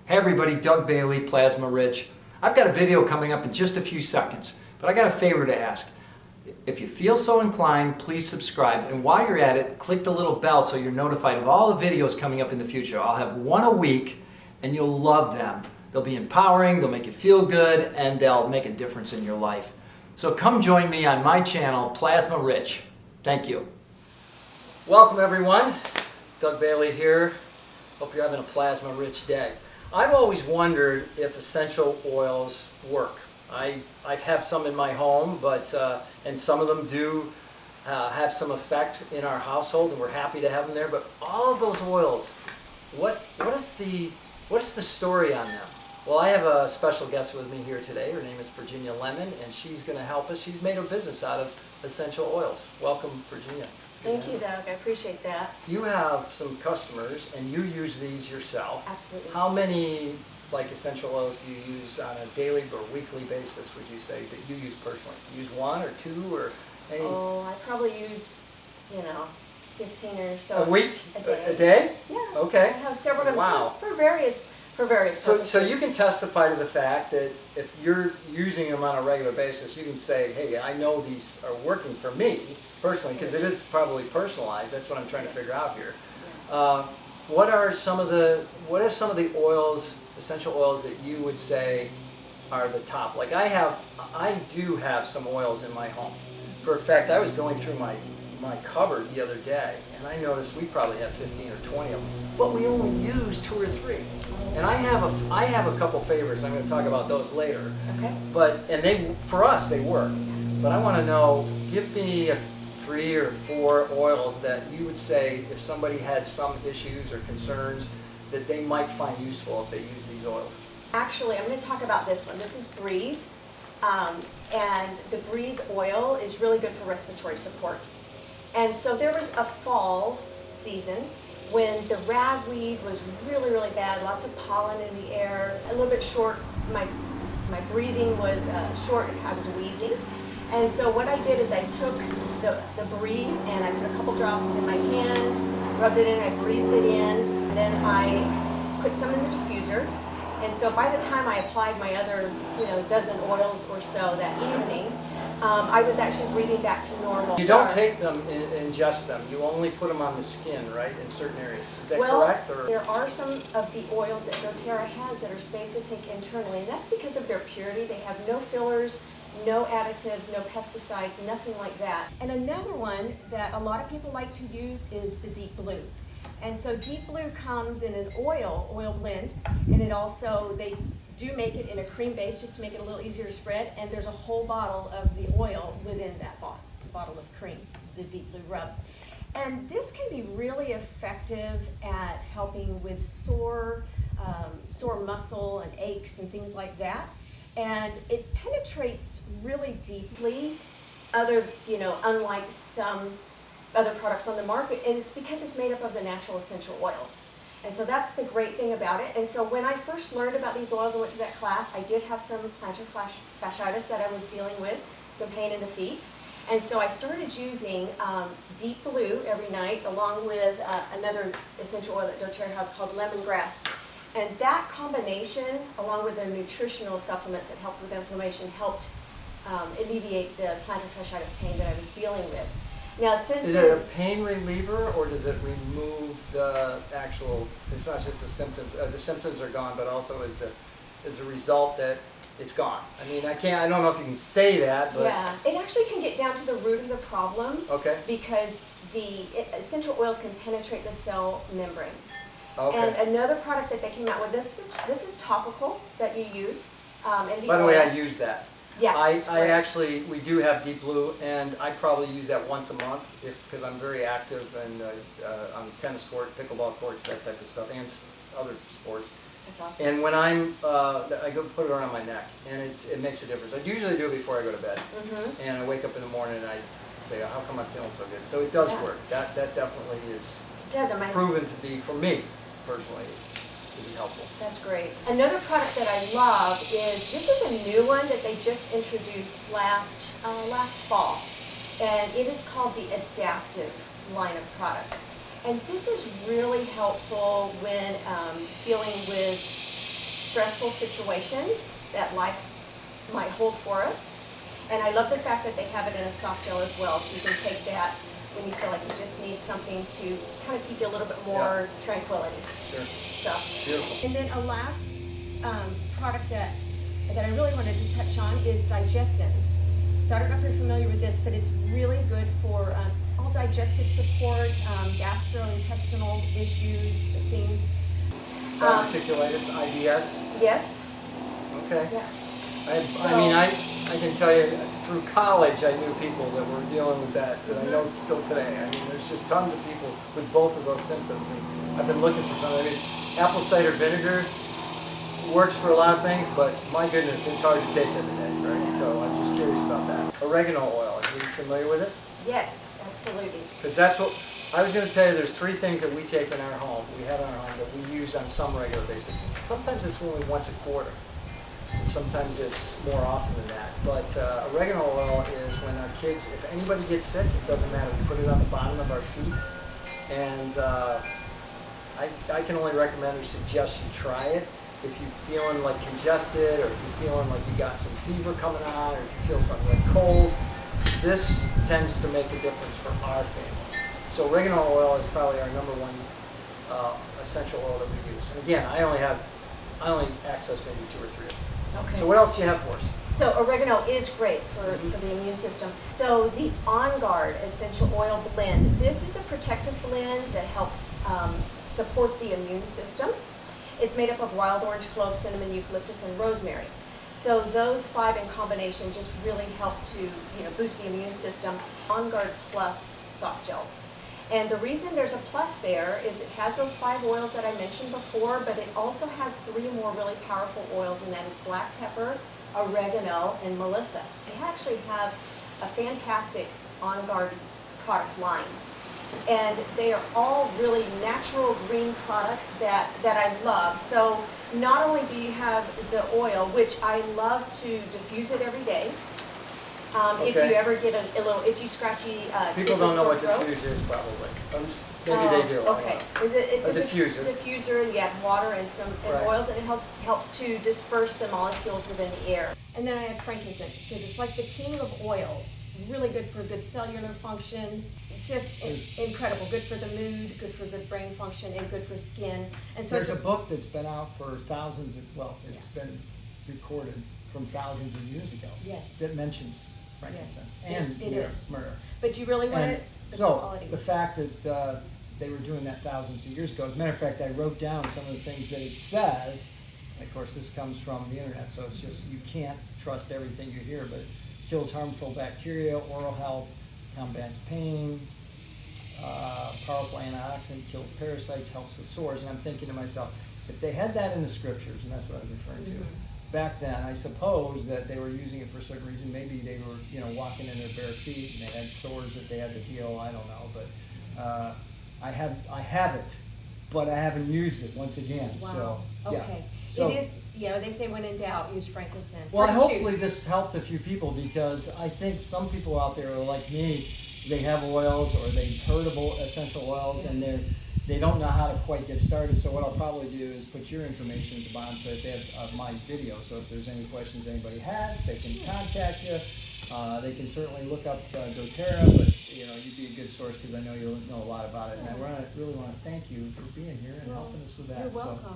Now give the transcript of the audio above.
Hey everybody, Doug Bailey, Plasma Rich. I've got a video coming up in just a few seconds, but I got a favor to ask. If you feel so inclined, please subscribe, and while you're at it, click the little bell so you're notified of all the videos coming up in the future. I'll have one a week, and you'll love them. They'll be empowering, they'll make you feel good, and they'll make a difference in your life. So come join me on my channel, Plasma Rich. Thank you. Welcome everyone, Doug Bailey here. Hope you're having a plasma rich day. I've always wondered if essential oils work. I have some in my home, but and some of them do have some effect in our household, and we're happy to have them there. But all of those oils, what is the story on them? Well, I have a special guest with me here today. Her name is Virginia Lemmon, and she's going to help us. She's made her business out of essential oils. Welcome, Virginia. Thank you, Doug. I appreciate that. You have some customers, and you use these yourself. Absolutely. How many essential oils do you use on a daily or weekly basis, would you say, that you use personally? Do you use one or two or any? Oh, I probably use, 15 or so. A week? A day. A day? Yeah. Okay. I have several of them Wow. for various purposes. So you can testify to the fact that if you're using them on a regular basis, you can say, hey, I know these are working for me personally, because it is probably personalized. That's what I'm trying to figure out here. Yeah. What are some of the oils, essential oils, that you would say are the top? Like I do have some oils in my home. For a fact, I was going through my cupboard the other day, and I noticed we probably have 15 or 20 of them, but we only use 2 or 3. And I have a couple favorites. I'm going to talk about those later. Okay. For us they work. But I want to know, give me 3 or 4 oils that you would say if somebody had some issues or concerns that they might find useful if they use these oils. Actually, I'm going to talk about this one. This is Breathe. And the Breathe oil is really good for respiratory support. And so there was a fall season when the ragweed was really, really bad, lots of pollen in the air, a little bit short. My breathing was short, I was wheezing. And so what I did is I took the Breathe and I put a couple drops in my hand, rubbed it in, I breathed it in, and then I put some in the diffuser. And so by the time I applied my other, dozen oils or so that evening, I was actually breathing back to normal. You don't take them and ingest them. You only put them on the skin, right, in certain areas. Is that correct? Or? There are some of the oils that doTERRA has that are safe to take internally, and that's because of their purity. They have no fillers, no additives, no pesticides, nothing like that. And another one that a lot of people like to use is the Deep Blue. And so Deep Blue comes in an oil blend, and it also, they do make it in a cream base just to make it a little easier to spread, and there's a whole bottle of the oil within that bottle of cream, the Deep Blue rub. And this can be really effective at helping with sore muscle and aches and things like that. And it penetrates really deeply, unlike some other products on the market, and it's because it's made up of the natural essential oils. And so that's the great thing about it. And so when I first learned about these oils and went to that class, I did have some plantar fasciitis that I was dealing with, some pain in the feet. And so I started using Deep Blue every night, along with another essential oil that doTERRA has called lemongrass. And that combination, along with the nutritional supplements that helped with inflammation, helped alleviate the plantar fasciitis pain that I was dealing with. Now, since is it a pain reliever, or does it remove the actual? It's not just the symptoms. The symptoms are gone, but also is the result that it's gone. I mean, I don't know if you can say that, but yeah, it actually can get down to the root of the problem. Okay. Because the essential oils can penetrate the cell membrane. Okay. And another product that they came out with, this is topical that you use. And by the way, I use that. Yeah, we do have Deep Blue, and I probably use that once a month because I'm very active and on the tennis court, pickleball courts, that type of stuff, and other sports. That's awesome. And when I go put it around my neck, and it makes a difference. I usually do it before I go to bed, and I wake up in the morning and I say, how come I'm feeling so good? So it does work. That definitely is proven to be, for me personally, to be helpful. That's great. Another product that I love is, this is a new one that they just introduced last fall, and it is called the Adaptive line of product. And this is really helpful when dealing with stressful situations that life might hold for us. And I love the fact that they have it in a soft gel as well, so you can take that when you feel like you just need something to kind of keep you a little bit more tranquility. Sure. So, Beautiful. and then a last product that I really wanted to touch on is Digestins. So I don't know if you're familiar with this, but it's really good for all digestive support, gastrointestinal issues, things. Diverticulitis, IBS. Yes. Okay. Yeah. I can tell you, through college, I knew people that were dealing with that, and I know still today. I mean, there's just tons of people with both of those symptoms, and I've been looking for something. I mean, apple cider vinegar works for a lot of things, but my goodness, it's hard to take every day, right? So I'm just curious about that. Oregano oil, are you familiar with it? Yes, absolutely. Because that's what, I was going to tell you, there's 3 things that we take in our home, we have in our home, that we use on some regular basis. Sometimes it's only once a quarter. And sometimes it's more often than that. But oregano oil is when our kids, if anybody gets sick, it doesn't matter. We put it on the bottom of our feet. And I can only recommend or suggest you try it. If you're feeling like congested, or if you're feeling like you got some fever coming on, or if you feel something like cold, this tends to make a difference for our family. So oregano oil is probably our #1 essential oil that we use. And again, I only access maybe 2 or 3 of them. Okay. So what else do you have for us? So oregano is great for the immune system. So the On Guard Essential Oil Blend, this is a protective blend that helps support the immune system. It's made up of wild orange, clove, cinnamon, eucalyptus, and rosemary. So those 5 in combination just really help to boost the immune system. On Guard Plus soft gels. And the reason there's a plus there is it has those 5 oils that I mentioned before, but it also has 3 more really powerful oils, and that is black pepper, oregano, and melissa. They actually have a fantastic On Guard product line. And they are all really natural green products that I love. So not only do you have the oil, which I love to diffuse it every day. If you ever get a little itchy, scratchy People don't know what throat. diffuse is, probably. Maybe they do. Okay. It's a diffuser. Diffuser. You add water and some Right. oils, and it helps to disperse the molecules within the air. And then I have frankincense, because it's like the king of oils. Really good for good cellular function. Just incredible. Good for the mood, good for good brain function, and good for skin. And so There's a book that's been out for thousands of, it's been recorded from thousands of years ago. Yes. That mentions frankincense and It is. myrrh. But you really want And it the so quality. the fact that they were doing that thousands of years ago, as a matter of fact, I wrote down some of the things that it says. Of course, this comes from the internet, so it's just, you can't trust everything you hear, but it kills harmful bacteria, oral health, combats pain, powerful antioxidant, kills parasites, helps with sores. And I'm thinking to myself, if they had that in the scriptures, and that's what I was referring to, back then, I suppose that they were using it for a certain reason. Maybe they were, walking in their bare feet and they had sores that they had to heal. I don't know, but I have it, but I haven't used it once again. Wow. So yeah. Okay. So, it is, they say when in doubt, use frankincense. well, Or hopefully choose. this helped a few people, because I think some people out there are like me. They have oils, or they've heard of essential oils, and they don't know how to quite get started. So what I'll probably do is put your information at the bottom, so if they have my video. So if there's any questions anybody has, they can contact you. They can certainly look up doTERRA, but you'd be a good source, because I know you'll know a lot about it. And I really want to thank you for being here and helping us with that. You're welcome.